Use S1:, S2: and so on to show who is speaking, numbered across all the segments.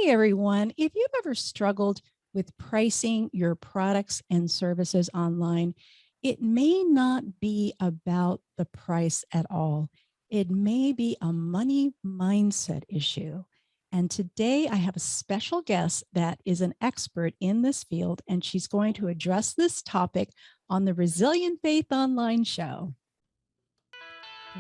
S1: Hey everyone, if you've ever struggled with pricing your products and services online, it may not be about the price at all. It may be a money mindset issue. And today I have a special guest that is an expert in this field, and she's going to address this topic on the Resilient Faith Online show.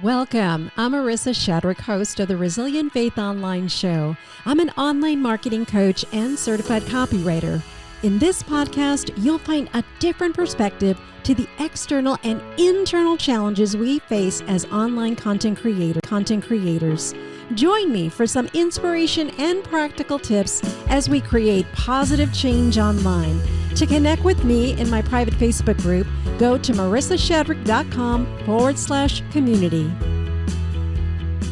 S1: Welcome. I'm Marissa Shadrick, host of the Resilient Faith Online show. I'm an online marketing coach and certified copywriter. In this podcast, you'll find a different perspective to the external and internal challenges we face as online content creators. Join me for some inspiration and practical tips as we create positive change online. To connect with me in my private Facebook group, go to marissashadrick.com/community.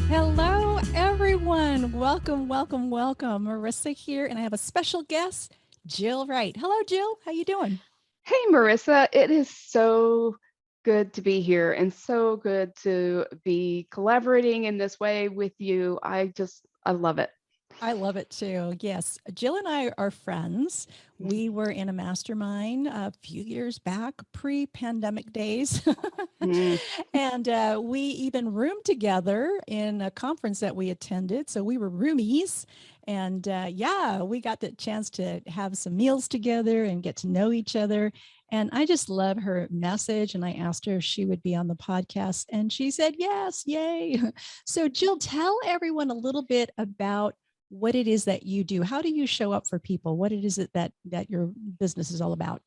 S1: Hello, everyone. Welcome. Marissa here, and I have a special guest, Jill Wright. Hello, Jill. How you doing?
S2: Hey, Marissa. It is so good to be here and so good to be collaborating in this way with you. I love it.
S1: I love it too. Yes. Jill and I are friends. We were in a mastermind a few years back, pre-pandemic days. And we even roomed together in a conference that we attended. So we were roomies. And we got the chance to have some meals together and get to know each other. And I just love her message. And I asked her if she would be on the podcast. And she said, yes, yay. So Jill, tell everyone a little bit about what it is that you do. How do you show up for people? What it is that your business is all about?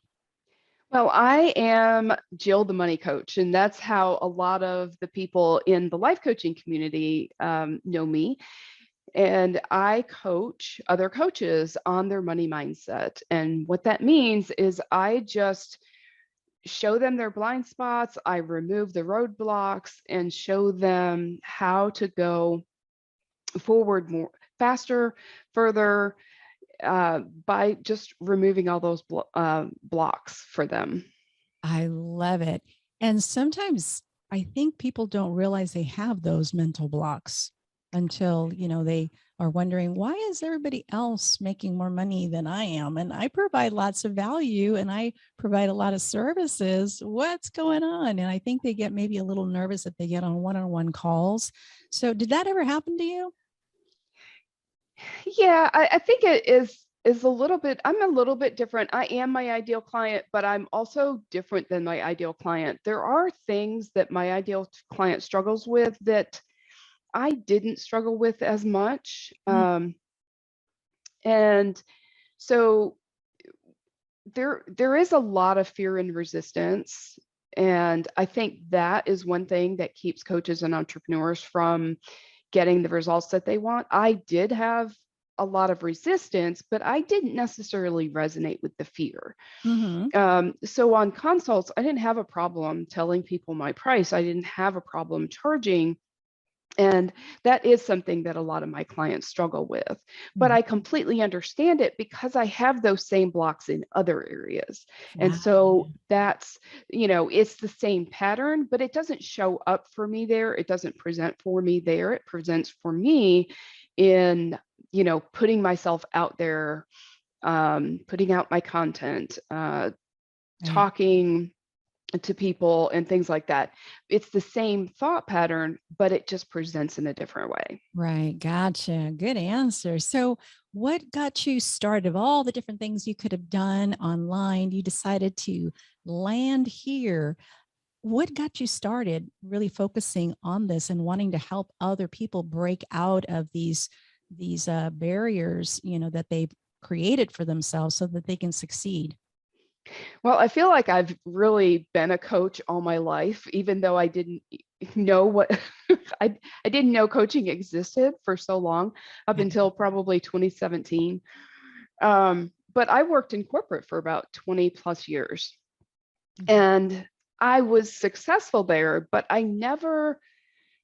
S2: Well, I am Jill, the money coach, and that's how a lot of the people in the life coaching community know me. And I coach other coaches on their money mindset. And what that means is I just show them their blind spots. I remove the roadblocks and show them how to go forward more faster, further, by just removing all those blocks for them.
S1: I love it. And sometimes I think people don't realize they have those mental blocks until, they are wondering, why is everybody else making more money than I am? And I provide lots of value and I provide a lot of services. What's going on? And I think they get maybe a little nervous if they get on one-on-one calls. So did that ever happen to you?
S2: Yeah, I think it is a little bit, I'm a little bit different. I am my ideal client, but I'm also different than my ideal client. There are things that my ideal client struggles with that I didn't struggle with as much. And so there is a lot of fear and resistance. And I think that is one thing that keeps coaches and entrepreneurs from getting the results that they want. I did have a lot of resistance, but I didn't necessarily resonate with the fear. So on consults, I didn't have a problem telling people my price. I didn't have a problem charging. And that is something that a lot of my clients struggle with. But I completely understand it because I have those same blocks in other areas. And so that's, it's the same pattern, but it doesn't show up for me there. It doesn't present for me there. It presents for me in, putting myself out there, putting out my content, talking to people and things like that. It's the same thought pattern, but it just presents in a different way.
S1: Right. Gotcha. Good answer. So what got you started? Of all the different things you could have done online, you decided to land here. What got you started really focusing on this and wanting to help other people break out of these barriers, that they've created for themselves so that they can succeed?
S2: Well, I feel like I've really been a coach all my life, even though I didn't know what I didn't know coaching existed for so long, up until probably 2017. But I worked in corporate for about 20 plus years. And I was successful there, but I never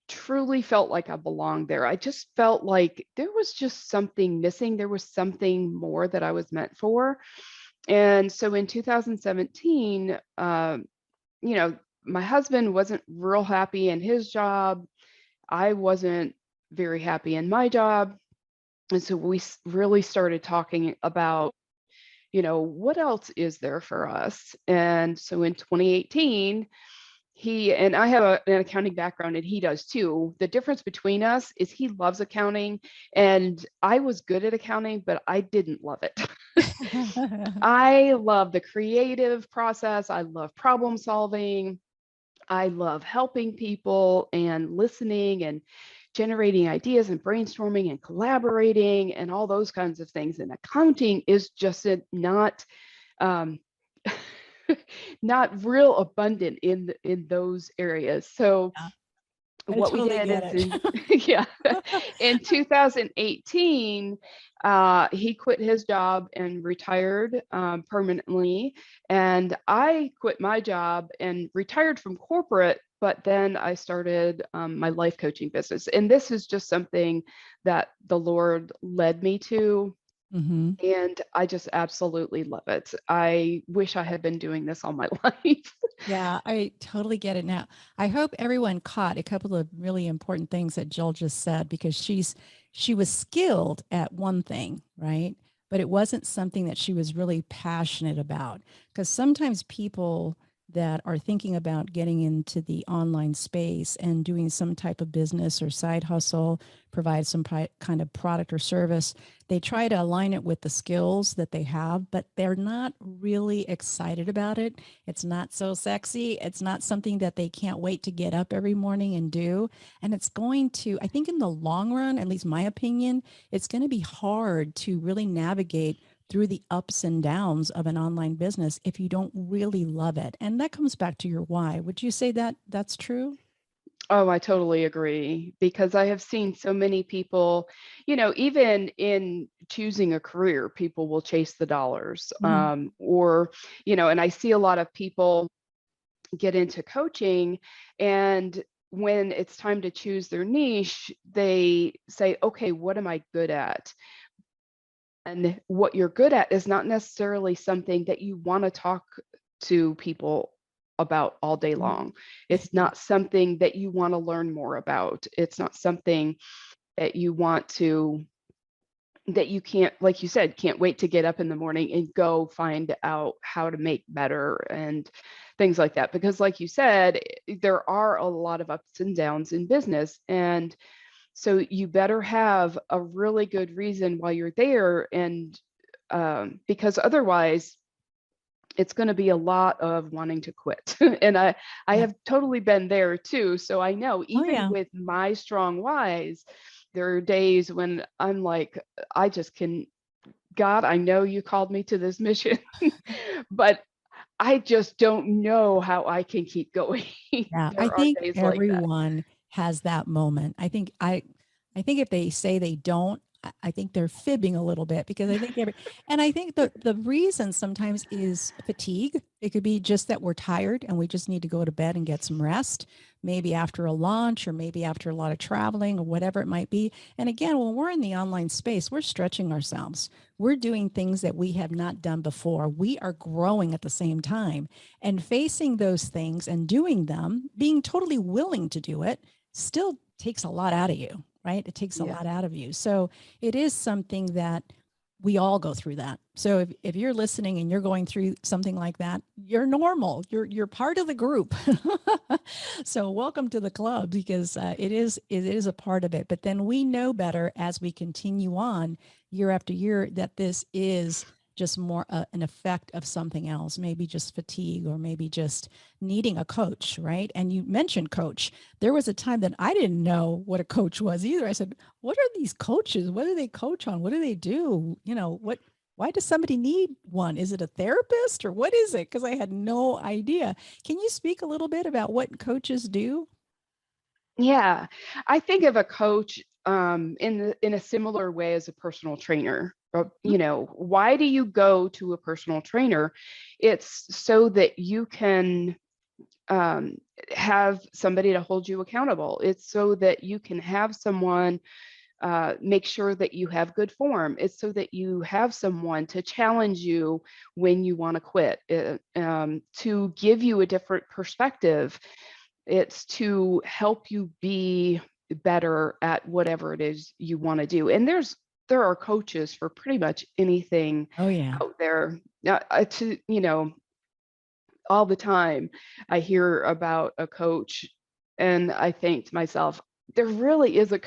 S2: truly felt like I belonged there. I just felt like there was just something missing. There was something more that I was meant for. And so in 2017, my husband wasn't real happy in his job. I wasn't very happy in my job. And so we really started talking about, what else is there for us? And so in 2018, he and I have an accounting background and he does too. The difference between us is he loves accounting and I was good at accounting, but I didn't love it. I love the creative process. I love problem solving. I love helping people and listening and generating ideas and brainstorming and collaborating and all those kinds of things. And accounting is just not um, not real abundant in those areas. So
S1: Yeah, I
S2: what we
S1: totally
S2: did
S1: get
S2: is
S1: it.
S2: yeah, in 2018, he quit his job and retired permanently. And I quit my job and retired from corporate, but then I started my life coaching business. And this is just something that the Lord led me to.
S1: Hmm.
S2: And I just absolutely love it. I wish I had been doing this all my life.
S1: Yeah, I totally get it now. I hope everyone caught a couple of really important things that Jill just said because she was skilled at one thing, right? But it wasn't something that she was really passionate about. Because sometimes people that are thinking about getting into the online space and doing some type of business or side hustle, provide some kind of product or service, they try to align it with the skills that they have, but they're not really excited about it. It's not so sexy. It's not something that they can't wait to get up every morning and do. And it's going to, I think in the long run, at least my opinion, it's going to be hard to really navigate through the ups and downs of an online business if you don't really love it. And that comes back to your why. Would you say that that's true?
S2: Oh, I totally agree because I have seen so many people, even in choosing a career, people will chase the dollars.
S1: Mhm.
S2: Or, and I see a lot of people get into coaching and when it's time to choose their niche, they say, okay, what am I good at? And what you're good at is not necessarily something that you want to talk to people about all day long. It's not something that you want to learn more about. It's not something that you want to, that you can't, like you said, can't wait to get up in the morning and go find out how to make better and things like that. Because, like you said, there are a lot of ups and downs in business. And so you better have a really good reason while you're there. And because otherwise, it's going to be a lot of wanting to quit. And I
S1: Yeah.
S2: have totally been there too. So I know
S1: Oh,
S2: even
S1: yeah.
S2: with my strong whys, there are days when I'm like, I just can, God, I know you called me to this mission, but I just don't know how I can keep going.
S1: Yeah, I
S2: There are
S1: think
S2: days like that.
S1: everyone has that moment. I think if they say they don't, I think they're fibbing a little bit because and I think the reason sometimes is fatigue. It could be just that we're tired and we just need to go to bed and get some rest, maybe after a launch or maybe after a lot of traveling or whatever it might be. And again, when we're in the online space, we're stretching ourselves. We're doing things that we have not done before. We are growing at the same time. And facing those things and doing them, being totally willing to do it, still takes a lot out of you, right? It takes a
S2: Yeah.
S1: lot out of you. So it is something that we all go through that. So if you're listening and you're going through something like that, you're normal. You're part of the group. So welcome to the club because it is a part of it. But then we know better as we continue on year after year that this is just more an effect of something else, maybe just fatigue or maybe just needing a coach, right? And you mentioned coach. There was a time that I didn't know what a coach was either. I said, what are these coaches? What do they coach on? What do they do? Why does somebody need one? Is it a therapist or what is it? Because I had no idea. Can you speak a little bit about what coaches do?
S2: Yeah, I think of a coach in a similar way as a personal trainer. Why do you go to a personal trainer? It's so that you can um, have somebody to hold you accountable. It's so that you can have someone make sure that you have good form. It's so that you have someone to challenge you when you want to quit, to give you a different perspective. It's to help you be better at whatever it is you want to do. And there's there are coaches for pretty much anything
S1: Oh yeah.
S2: out there. All the time I hear about a coach and I think to myself, there really is a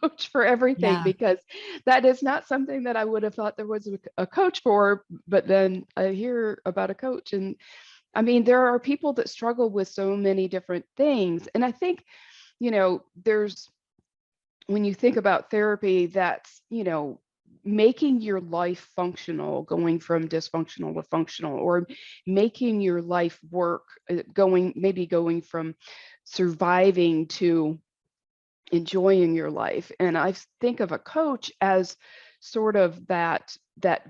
S2: coach for everything,
S1: Yeah.
S2: because that is not something that I would have thought there was a coach for. But then I hear about a coach, and I mean, there are people that struggle with so many different things. And I think, there's, when you think about therapy, that's, making your life functional, going from dysfunctional to functional, or making your life work, going from surviving to enjoying your life. And I think of a coach as sort of that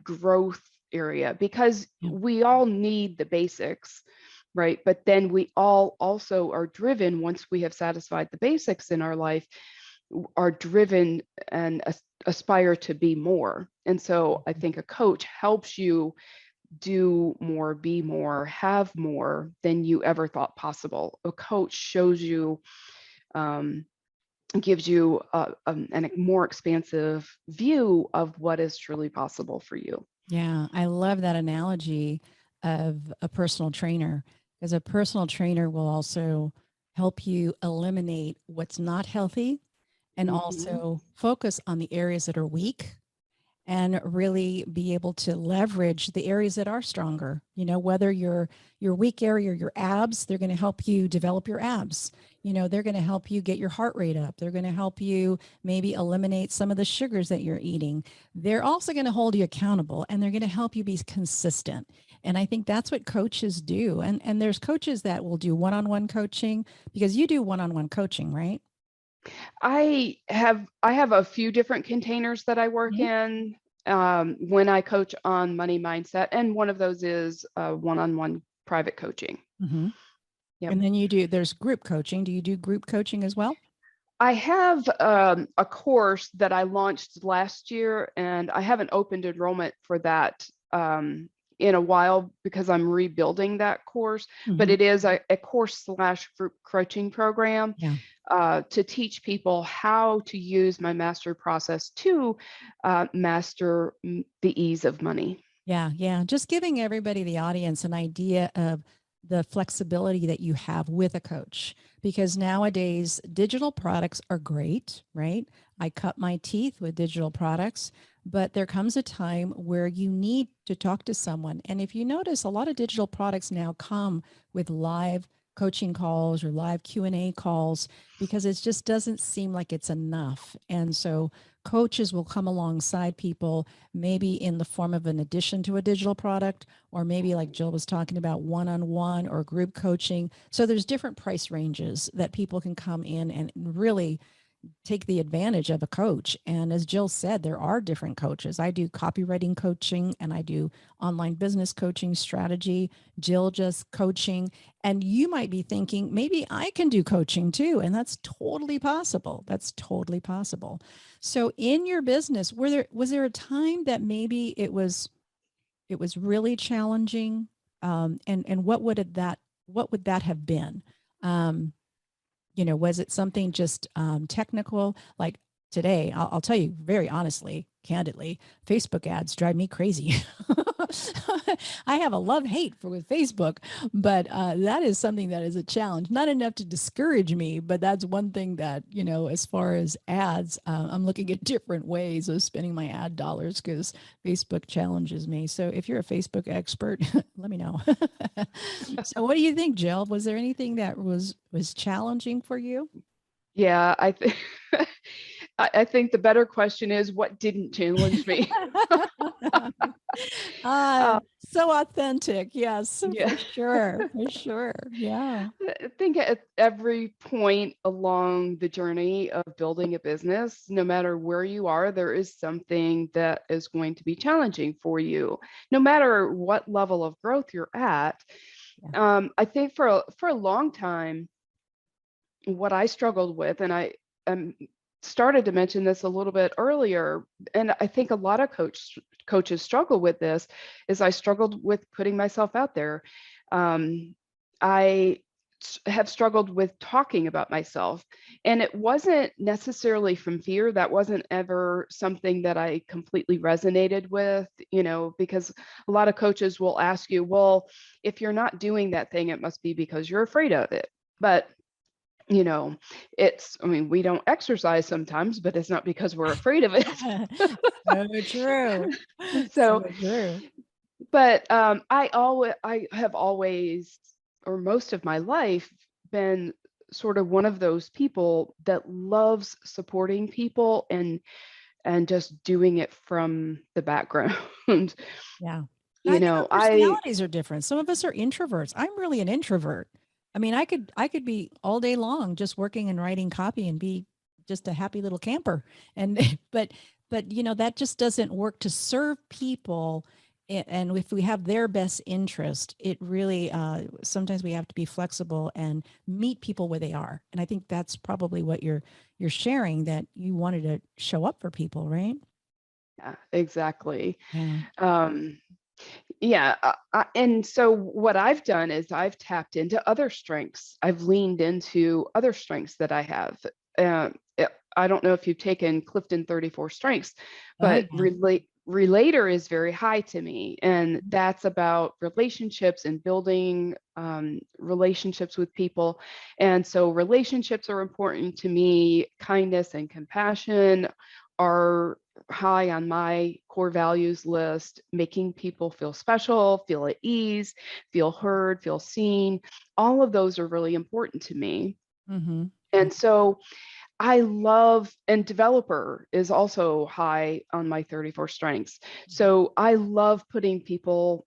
S2: growth area, because
S1: Yeah.
S2: we all need the basics, right? But then we all also are driven, once we have satisfied the basics in our life, are driven and aspire to be more. And so I think a coach helps you do more, be more, have more than you ever thought possible. A coach shows you, gives you a more expansive view of what is truly possible for you.
S1: Yeah, I love that analogy of a personal trainer, because a personal trainer will also help you eliminate what's not healthy and
S2: Hmm.
S1: also focus on the areas that are weak and really be able to leverage the areas that are stronger. Whether your weak area or your abs, they're going to help you develop your abs. They're going to help you get your heart rate up. They're going to help you maybe eliminate some of the sugars that you're eating. They're also going to hold you accountable, and they're going to help you be consistent. And I think that's what coaches do. And there's coaches that will do one-on-one coaching, because you do one-on-one coaching, right?
S2: I have a few different containers that I work
S1: Mhm.
S2: in when I coach on money mindset, and one of those is one-on-one private coaching.
S1: Mhm.
S2: Yep.
S1: And then there's group coaching. Do you do group coaching as well?
S2: I have a course that I launched last year, and I haven't opened enrollment for that in a while, because I'm rebuilding that course. But
S1: Mhm.
S2: it is a course / group coaching program
S1: Yeah.
S2: to teach people how to use my master process to master the ease of money.
S1: Yeah, yeah. Just giving everybody, the audience, an idea of the flexibility that you have with a coach. Because nowadays, digital products are great, right? I cut my teeth with digital products, but there comes a time where you need to talk to someone. And if you notice, a lot of digital products now come with live coaching calls or live Q&A calls, because it just doesn't seem like it's enough. And so coaches will come alongside people, maybe in the form of an addition to a digital product, or maybe like Jill was talking about, one-on-one or group coaching. So there's different price ranges that people can come in and really take the advantage of a coach. And as Jill said, there are different coaches. I do copywriting coaching, and I do online business coaching, strategy. Jill just coaching. And you might be thinking, maybe I can do coaching too. And that's totally possible. That's totally possible. So in your business, was there a time that maybe it was really challenging? And what would that have been? Um, was it something just technical? Like today, I'll tell you very honestly, candidly, Facebook ads drive me crazy. I have a love hate for with Facebook, but that is something that is a challenge. Not enough to discourage me, but that's one thing that, as far as ads, I'm looking at different ways of spending my ad dollars, because Facebook challenges me. So if you're a Facebook expert, let me know. So what do you think, Jill? Was there anything that was challenging for you?
S2: Yeah, I think I think the better question is, what didn't challenge me?
S1: Ah,
S2: Uh,
S1: so authentic. Yes,
S2: yeah.
S1: for sure. For sure. Yeah.
S2: I think at every point along the journey of building a business, no matter where you are, there is something that is going to be challenging for you, no matter what level of growth you're at.
S1: Yeah.
S2: I think for a long time, what I struggled with, and I started to mention this a little bit earlier, and I think a lot of coaches struggle with this, is I struggled with putting myself out there. I have struggled with talking about myself. And it wasn't necessarily from fear. That wasn't ever something that I completely resonated with, because a lot of coaches will ask you, well, if you're not doing that thing, it must be because you're afraid of it. But we don't exercise sometimes, but it's not because we're afraid of it.
S1: So true.
S2: So,
S1: So true.
S2: but I have always, or most of my life, been sort of one of those people that loves supporting people and just doing it from the background.
S1: Yeah. I think our
S2: I
S1: personalities are different. Some of us are introverts. I'm really an introvert. I mean, I could be all day long just working and writing copy and be just a happy little camper. And but that just doesn't work to serve people. And if we have their best interest, it really sometimes we have to be flexible and meet people where they are. And I think that's probably what you're sharing, that you wanted to show up for people, right?
S2: Yeah, exactly.
S1: Yeah.
S2: Yeah. And so what I've done is I've tapped into other strengths. I've leaned into other strengths that I have. I don't know if you've taken Clifton 34 Strengths,
S1: Oh
S2: but
S1: yeah.
S2: Relator is very high to me. And that's about relationships and building relationships with people. And so relationships are important to me. Kindness and compassion are high on my core values list. Making people feel special, feel at ease, feel heard, feel seen. All of those are really important to me.
S1: Mm-hmm.
S2: And so I love, and developer is also high on my 34 strengths. So I love putting people,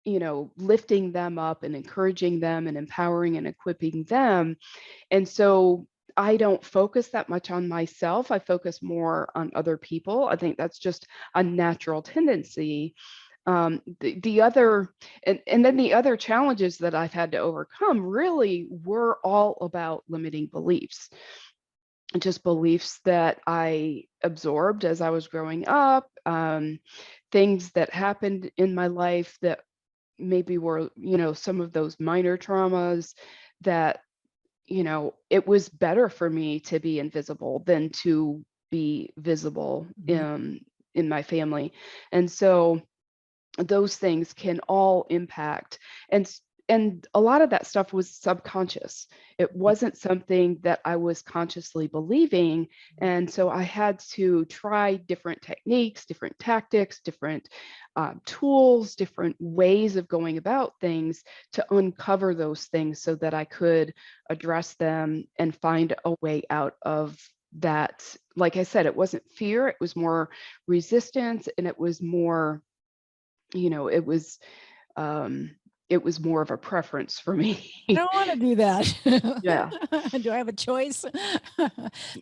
S2: lifting them up and encouraging them and empowering and equipping them. And so I don't focus that much on myself. I focus more on other people. I think that's just a natural tendency. The other, and then the other challenges that I've had to overcome really were all about limiting beliefs, just beliefs that I absorbed as I was growing up, things that happened in my life that maybe were, some of those minor traumas that, it was better for me to be invisible than to be visible
S1: Mm-hmm.
S2: in my family. And so those things can all impact, and a lot of that stuff was subconscious. It wasn't something that I was consciously believing. And so I had to try different techniques, different tactics, different tools, different ways of going about things to uncover those things so that I could address them and find a way out of that. Like I said, it wasn't fear, it was more resistance, and it was more, you know, it was um, it was more of a preference for me.
S1: I don't want to do
S2: Yeah.
S1: that. Do I have a choice?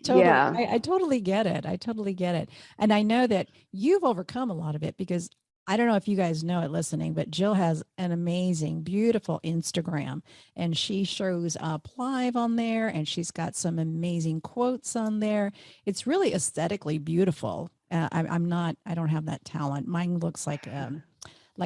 S1: Totally.
S2: Yeah.
S1: I totally get it. I totally get it. And I know that you've overcome a lot of it, because I don't know if you guys know it listening, but Jill has an amazing, beautiful Instagram, and she shows up live on there, and she's got some amazing quotes on there. It's really aesthetically beautiful. I don't have that talent. Mine looks like a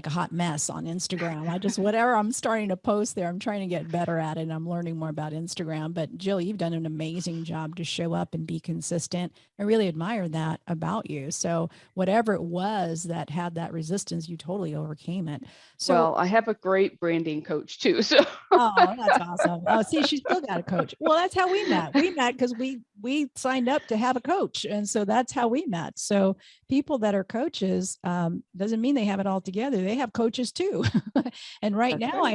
S1: hot mess on Instagram. Whatever I'm starting to post there, I'm trying to get better at it. And I'm learning more about Instagram. But Jill, you've done an amazing job to show up and be consistent. I really admire that about you. So whatever it was that had that resistance, you totally overcame it. So,
S2: Well, I have a great branding coach too. So
S1: oh, that's awesome. Oh, see, she still got a coach. Well, that's how we met. We met because we signed up to have a coach, and so that's how we met. So people that are coaches doesn't mean they have it all together. They have coaches too. And right
S2: that's
S1: now
S2: right.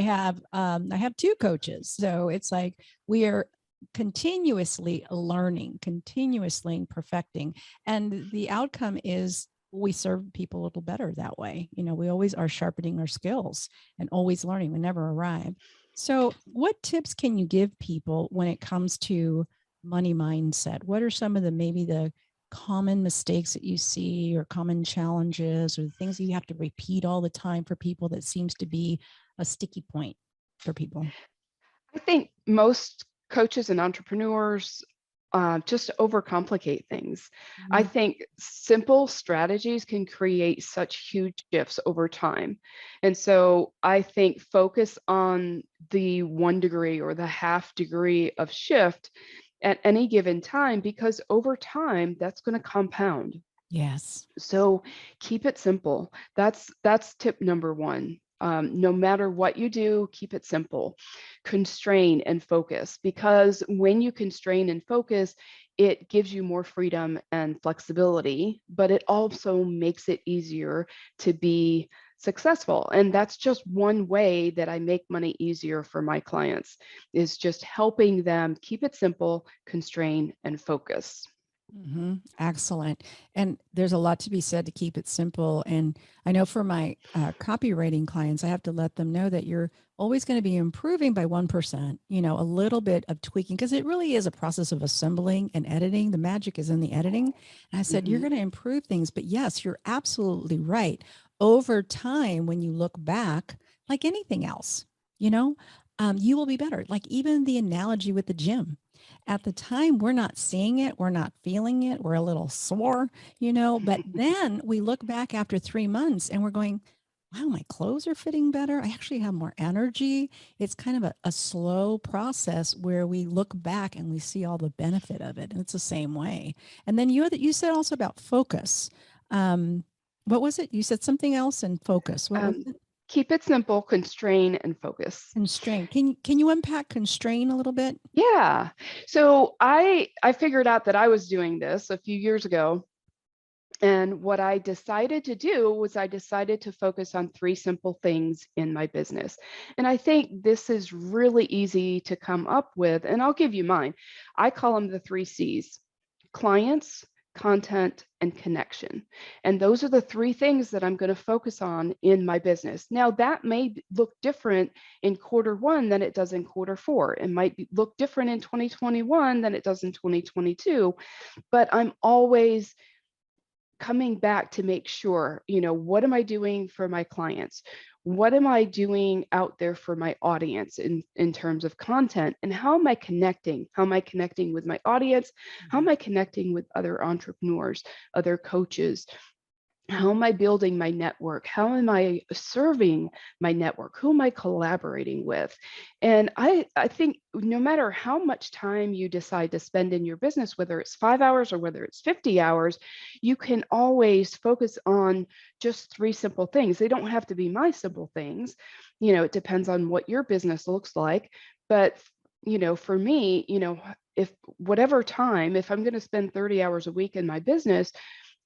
S1: I have two coaches. So it's like we are continuously learning, continuously perfecting, and the outcome is we serve people a little better that way. We always are sharpening our skills and always learning. We never arrive. So, what tips can you give people when it comes to money mindset? What are some of the common mistakes that you see, or common challenges, or the things that you have to repeat all the time for people that seems to be a sticky point for people?
S2: I think most coaches and entrepreneurs just overcomplicate things. I
S1: Mhm.
S2: think simple strategies can create such huge shifts over time. And so I think focus on the 1 degree or the half degree of shift at any given time, because over time, that's going to compound.
S1: Yes.
S2: So keep it simple. That's tip number one. No matter what you do, keep it simple. Constrain and focus, because when you constrain and focus, it gives you more freedom and flexibility, but it also makes it easier to be successful. And that's just one way that I make money easier for my clients, is just helping them keep it simple, constrain, and focus.
S1: Excellent. And there's a lot to be said to keep it simple. And I know for my copywriting clients, I have to let them know that you're always going to be improving by 1%, a little bit of tweaking, because it really is a process of assembling and editing. The magic is in the editing. And I said, you're
S2: Mhm.
S1: going to improve things. But yes, you're absolutely right. Over time, when you look back, like anything else, you know, you will be better. Like even the analogy with the gym, at the time, we're not seeing it, we're not feeling it, we're a little sore, but then we look back after 3 months and we're going, wow, my clothes are fitting better. I actually have more energy. It's kind of a slow process where we look back and we see all the benefit of it. And it's the same way. And then you said also about focus. Um, what was it? You said something else in focus. What was
S2: Um,
S1: it?
S2: Keep it simple, constrain, and focus.
S1: Constraint. Can you unpack constrain a little bit?
S2: Yeah. So I figured out that I was doing this a few years ago. And what I decided to do was I decided to focus on three simple things in my business. And I think this is really easy to come up with. And I'll give you mine. I call them the three C's: clients, content, and connection. And those are the three things that I'm going to focus on in my business. Now, that may look different in quarter 1 than it does in quarter 4. It might look different in 2021 than it does in 2022, but I'm always coming back to make sure, what am I doing for my clients? What am I doing out there for my audience in terms of content? And how am I connecting? How am I connecting with my audience? How am I connecting with other entrepreneurs, other coaches? How am I building my network? How am I serving my network? Who am I collaborating with? And I think no matter how much time you decide to spend in your business, whether it's 5 hours or whether it's 50 hours, you can always focus on just three simple things. They don't have to be my simple things. It depends on what your business looks like. But, for me, if whatever time, if I'm going to spend 30 hours a week in my business,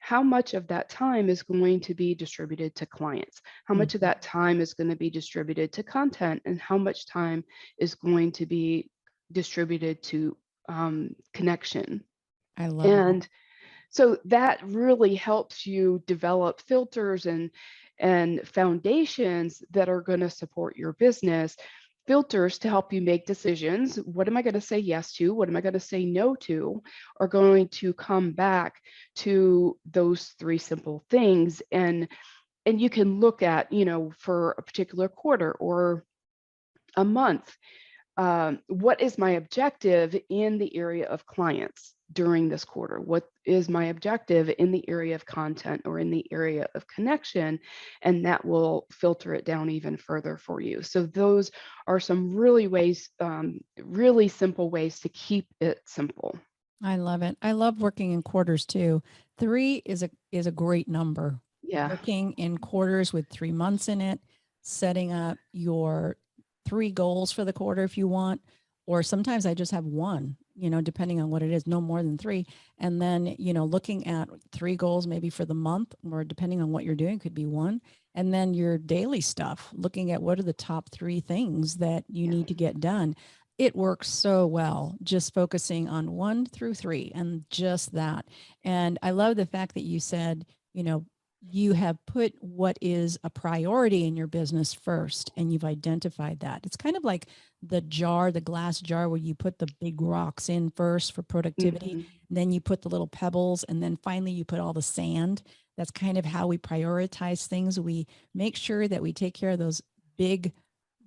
S2: how much of that time is going to be distributed to clients? How much of
S1: Mhm.
S2: that time is going to be distributed to content? And how much time is going to be distributed to connection?
S1: I love that.
S2: And so that really helps you develop filters and foundations that are going to support your business. Filters to help you make decisions. What am I going to say yes to? What am I going to say no to? Are going to come back to those three simple things. And you can look at, for a particular quarter or a month, what is my objective in the area of clients during this quarter? What is my objective in the area of content or in the area of connection? And that will filter it down even further for you. So those are some really simple ways to keep it simple.
S1: I love it. I love working in quarters too. Three is a great number.
S2: Yeah.
S1: Working in quarters with 3 months in it, setting up your three goals for the quarter if you want, or sometimes I just have one, depending on what it is, no more than three. And then, looking at three goals maybe for the month, or depending on what you're doing, could be one. And then your daily stuff, looking at what are the top three things that you
S2: Yeah.
S1: need to get done. It works so well, just focusing on 1 through 3 and just that. And I love the fact that you said, you have put what is a priority in your business first and you've identified that. It's kind of like the glass jar where you put the big rocks in first for productivity,
S2: Mhm.
S1: then you put the little pebbles, and then finally you put all the sand. That's kind of how we prioritize things. We make sure that we take care of those big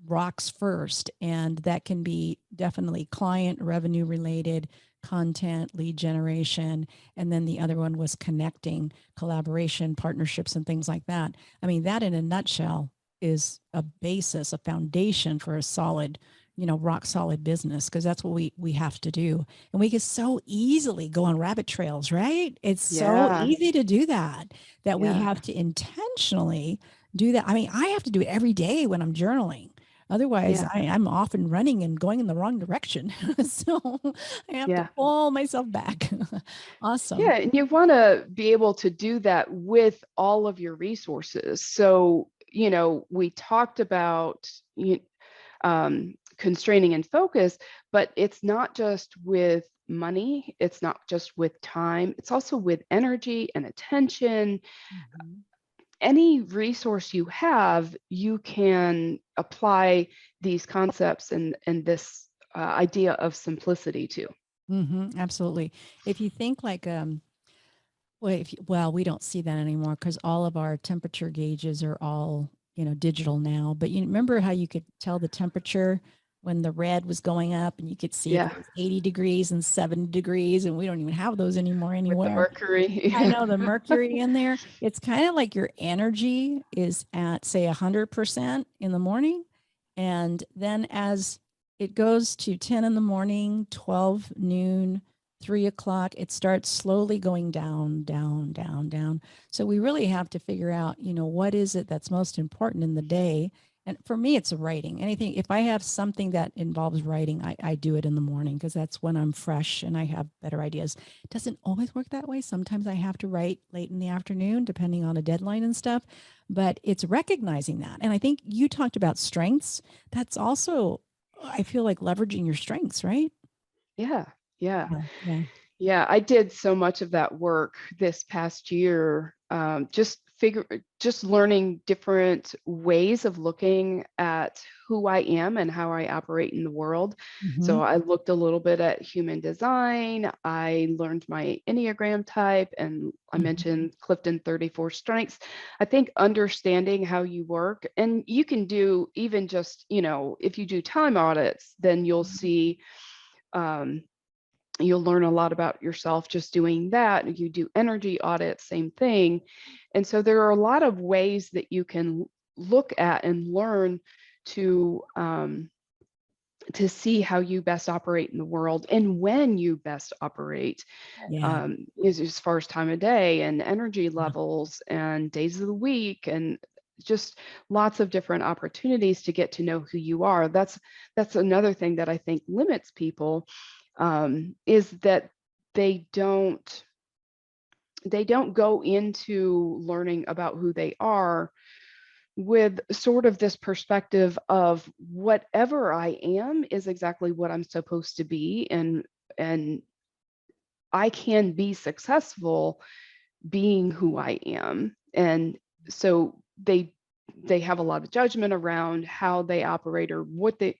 S1: rocks first, and that can be definitely client revenue related, content, lead generation, and then the other one was connecting, collaboration, partnerships, and things like that. I mean, that in a nutshell is a basis, a foundation for a solid, rock solid business, because that's what we have to do. And we can so easily go on rabbit trails, right? It's so
S2: Yeah.
S1: easy to do that, that we
S2: Yeah.
S1: have to intentionally do that. I mean, I have to do it every day when I'm journaling. Otherwise,
S2: Yeah.
S1: I'm off and running and going in the wrong direction. So I have to
S2: Yeah.
S1: pull myself back. Awesome.
S2: Yeah. And you want to be able to do that with all of your resources. So, we talked about constraining and focus, but it's not just with money, it's not just with time, it's also with energy and attention.
S1: Mhm.
S2: Any resource you have, you can apply these concepts and this idea of simplicity to.
S1: Absolutely. If you think like, well, we don't see that anymore because all of our temperature gauges are all, digital now. But you remember how you could tell the temperature when the red was going up, and you could see if
S2: Yeah,
S1: it was 80 degrees and 70 degrees, and we don't even have those anymore
S2: with the
S1: anywhere.
S2: mercury.
S1: I know the mercury in there. It's kind of like your energy is at, say, 100% in the morning. And then as it goes to 10 in the morning, 12 noon, 3 o'clock, it starts slowly going down, down, down, down. So we really have to figure out, what is it that's most important in the day. And for me, it's writing. Anything, if I have something that involves writing, I do it in the morning because that's when I'm fresh and I have better ideas. It doesn't always work that way. Sometimes I have to write late in the afternoon, depending on a deadline and stuff, but it's recognizing that. And I think you talked about strengths. That's also, I feel like, leveraging your strengths, right?
S2: Yeah, yeah.
S1: Yeah. Yeah.
S2: Yeah, I did so much of that work this past year, just learning different ways of looking at who I am and how I operate in the world.
S1: Mm-hmm.
S2: So I looked a little bit at human design. I learned my Enneagram type, and I
S1: Mm-hmm.
S2: mentioned Clifton 34 strengths. I think understanding how you work, and you can do even just, if you do time audits, then um, you'll learn a lot about yourself just doing that. You do energy audits, same thing. And so there are a lot of ways that you can look at and learn to um, to see how you best operate in the world and when you best operate,
S1: Yeah.
S2: is as far as time of day and energy levels and days of the week, and just lots of different opportunities to get to know who you are. That's another thing that I think limits people, is that they don't they don't go into learning about who they are with sort of this perspective of whatever I am is exactly what I'm supposed to be, and I can be successful being who I am. And so they have a lot of judgment around how they operate or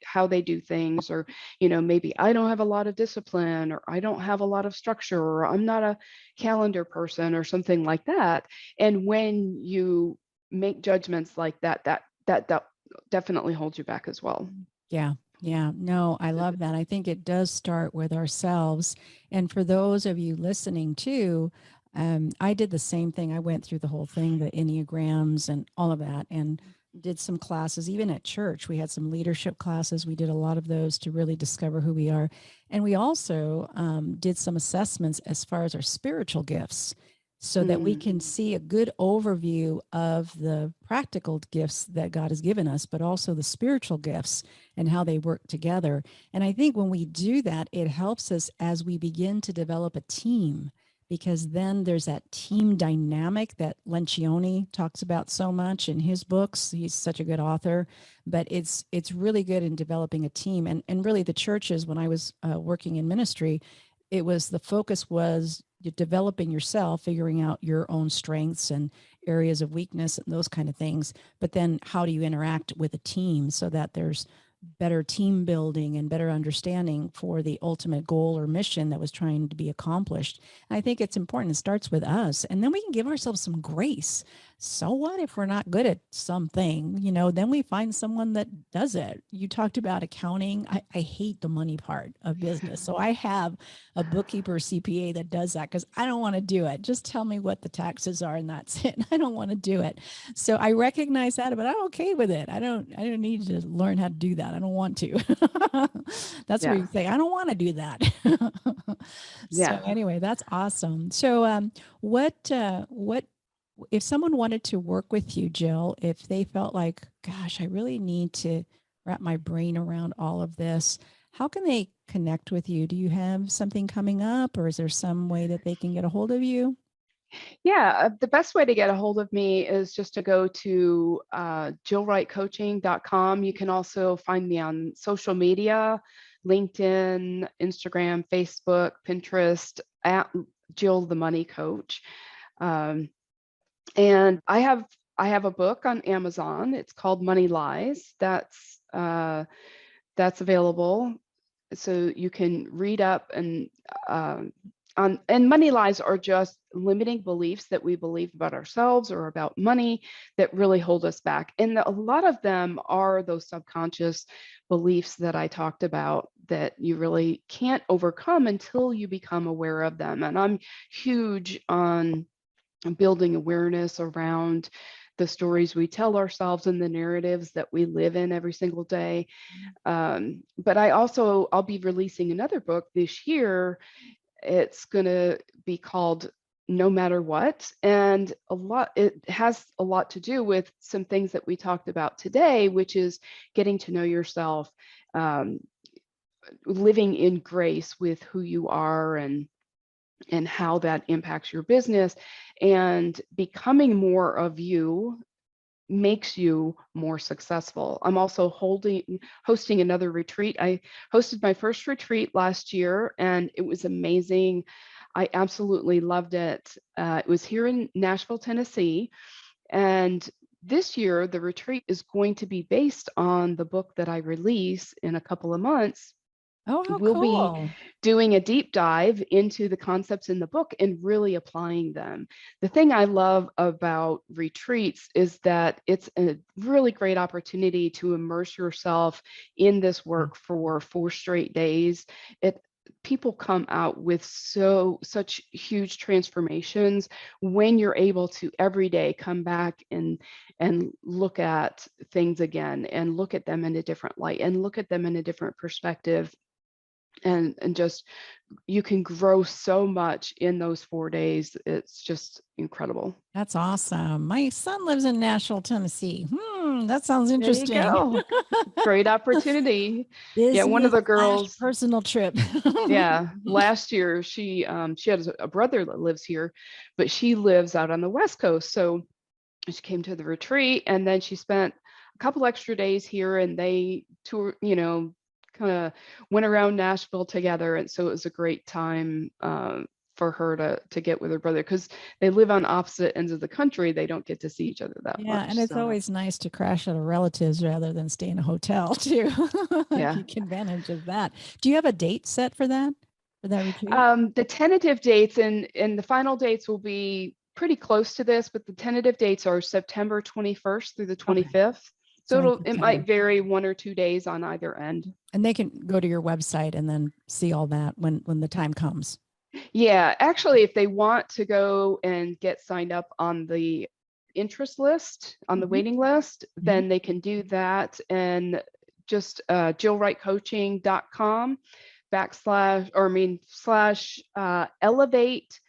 S2: how they do things, or maybe I don't have a lot of discipline, or I don't have a lot of structure, or I'm not a calendar person, or something like that. And when you make judgments like that, that definitely holds you back as well.
S1: Yeah. Yeah. No, I love that. I think it does start with ourselves. And for those of you listening too, I did the same thing. I went through the whole thing, the Enneagrams and all of that, and did some classes, even at church. We had some leadership classes. We did a lot of those to really discover who we are. And we also did some assessments as far as our spiritual gifts, so that we
S2: Mm,
S1: can see a good overview of the practical gifts that God has given us, but also the spiritual gifts and how they work together. And I think when we do that, it helps us as we begin to develop a team, because then there's that team dynamic that Lencioni talks about so much in his books. He's such a good author, but it's really good in developing a team. And really the churches, when I was working in ministry, it was, the focus was developing yourself, figuring out your own strengths and areas of weakness and those kind of things. But then how do you interact with a team so that there's better team building and better understanding for the ultimate goal or mission that was trying to be accomplished. And I think it's important. It starts with us, and then we can give ourselves some grace. So what if we're not good at something? Then we find someone that does it. You talked about accounting. I hate the money part of business. So I have a bookkeeper CPA that does that because I don't want to do it. Just tell me what the taxes are and that's it. I don't want to do it. So I recognize that, but I'm okay with it. I don't need to learn how to do that. I don't want to. That's where
S2: Yeah.
S1: you say, I don't want to do that. So
S2: Yeah.
S1: anyway, that's awesome. So what if someone wanted to work with you, Jill, if they felt like, gosh, I really need to wrap my brain around all of this, how can they connect with you? Do you have something coming up, or is there some way that they can get a hold of you?
S2: Yeah, the best way to get a hold of me is just to go to jillwrightcoaching.com. You can also find me on social media, LinkedIn, Instagram, Facebook, Pinterest, at Jill the Money Coach. And I have a book on Amazon. It's called Money Lies. That's available, so you can read up and and money lies are just limiting beliefs that we believe about ourselves or about money that really hold us back. And a lot of them are those subconscious beliefs that I talked about that you really can't overcome until you become aware of them. And I'm huge on building awareness around the stories we tell ourselves and the narratives that we live in every single day. But I'll be releasing another book this year. It's going to be called No Matter What. And it has a lot to do with some things that we talked about today, which is getting to know yourself, living in grace with who you are and how that impacts your business, and becoming more of you makes you more successful. I'm also hosting another retreat. I hosted my first retreat last year and it was amazing. I absolutely loved it. It was here in Nashville, Tennessee. And this year, the retreat is going to be based on the book that I release in a couple of months.
S1: Oh, how
S2: We'll be
S1: cool.
S2: doing a deep dive into the concepts in the book and really applying them. The thing I love about retreats is that it's a really great opportunity to immerse yourself in this work for 4 straight days. People come out with such huge transformations when you're able to every day come back and look at things again and look at them in a different light and look at them in a different perspective. And just you can grow so much in those 4 days. It's just incredible.
S1: That's awesome. My son lives in Nashville, Tennessee. That sounds
S2: There you
S1: interesting.
S2: go. Great opportunity. Yeah, one of
S1: Business
S2: the
S1: slash
S2: girls,
S1: personal trip.
S2: yeah, last year she had a brother that lives here, but she lives out on the West Coast. So she came to the retreat and then she spent a couple extra days here and they toured, kind of went around Nashville together. And so it was a great time for her to get with her brother because they live on opposite ends of the country. They don't get to see each other that
S1: Yeah,
S2: much.
S1: and it's
S2: So
S1: always nice to crash at a relative's rather than stay in a hotel too.
S2: yeah.
S1: Take advantage of that. Do you have a date set for that retreat?
S2: The tentative dates and the final dates will be pretty close to this, but the tentative dates are September 21st through the
S1: Okay.
S2: 25th.
S1: So in
S2: So it
S1: September.
S2: might vary 1 or 2 days on either end.
S1: And they can go to your website and then see all that when the time comes.
S2: Yeah, actually, if they want to go and get signed up on the interest list, on the waiting list, then they can do that. And just jillwrightcoaching.com / elevate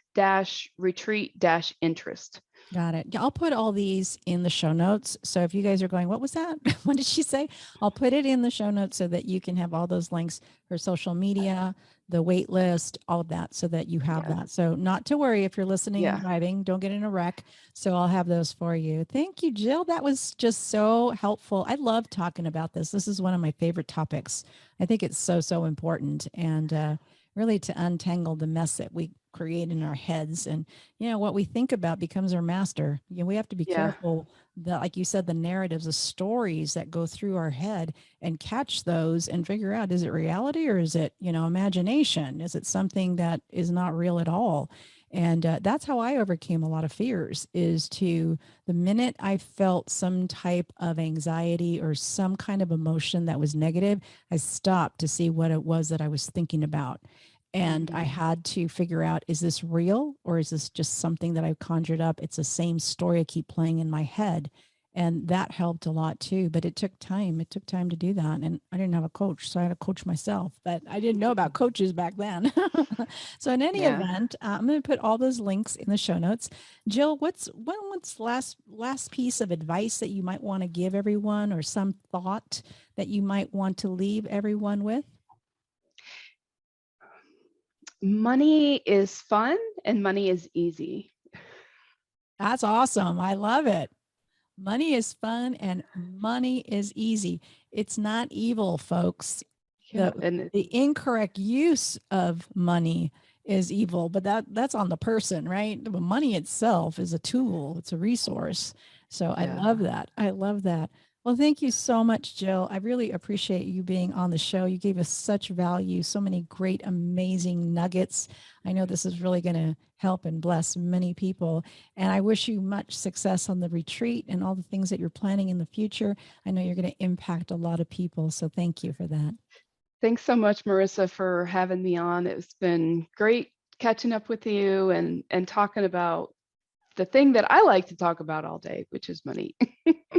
S2: retreat interest.
S1: Got it. Yeah, I'll put all these in the show notes. So if you guys are going, what was that? What did she say? I'll put it in the show notes so that you can have all those links for social media, the wait list, all of that, so that you have
S2: Yeah.
S1: that. So not to worry if you're listening and
S2: Yeah.
S1: driving, don't get in a wreck. So I'll have those for you. Thank you, Jill. That was just so helpful. I love talking about this. This is one of my favorite topics. I think it's so important. And really to untangle the mess that we create in our heads. And, what we think about becomes our master. We have to be
S2: Yeah.
S1: careful that, like you said, the narratives, the stories that go through our head, and catch those and figure out, is it reality or is it, imagination? Is it something that is not real at all? And that's how I overcame a lot of fears, is to, the minute I felt some type of anxiety or some kind of emotion that was negative, I stopped to see what it was that I was thinking about. And I had to figure out, is this real or is this just something that I've conjured up? It's the same story I keep playing in my head. And that helped a lot too. But it took time. It took time to do that. And I didn't have a coach, so I had to coach myself. But I didn't know about coaches back then. So in any
S2: Yeah.
S1: event, I'm going to put all those links in the show notes. Jill, what's last piece of advice that you might want to give everyone, or some thought that you might want to leave everyone with?
S2: Money is fun and money is easy.
S1: That's awesome. I love it. Money is fun and money is easy. It's not evil, folks.
S2: Yeah.
S1: The
S2: And
S1: the incorrect use of money is evil, but that's on the person, right? The money itself is a tool, it's a resource. So I
S2: yeah.
S1: love that. I love that. Well, thank you so much, Jill. I really appreciate you being on the show. You gave us such value, so many great, amazing nuggets. I know this is really going to help and bless many people. And I wish you much success on the retreat and all the things that you're planning in the future. I know you're going to impact a lot of people. So thank you for that.
S2: Thanks so much, Marissa, for having me on. It's been great catching up with you and talking about the thing that I like to talk about all day, which is money.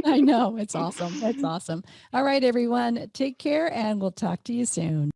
S1: I know. It's awesome. It's awesome. All right, everyone. Take care, and we'll talk to you soon.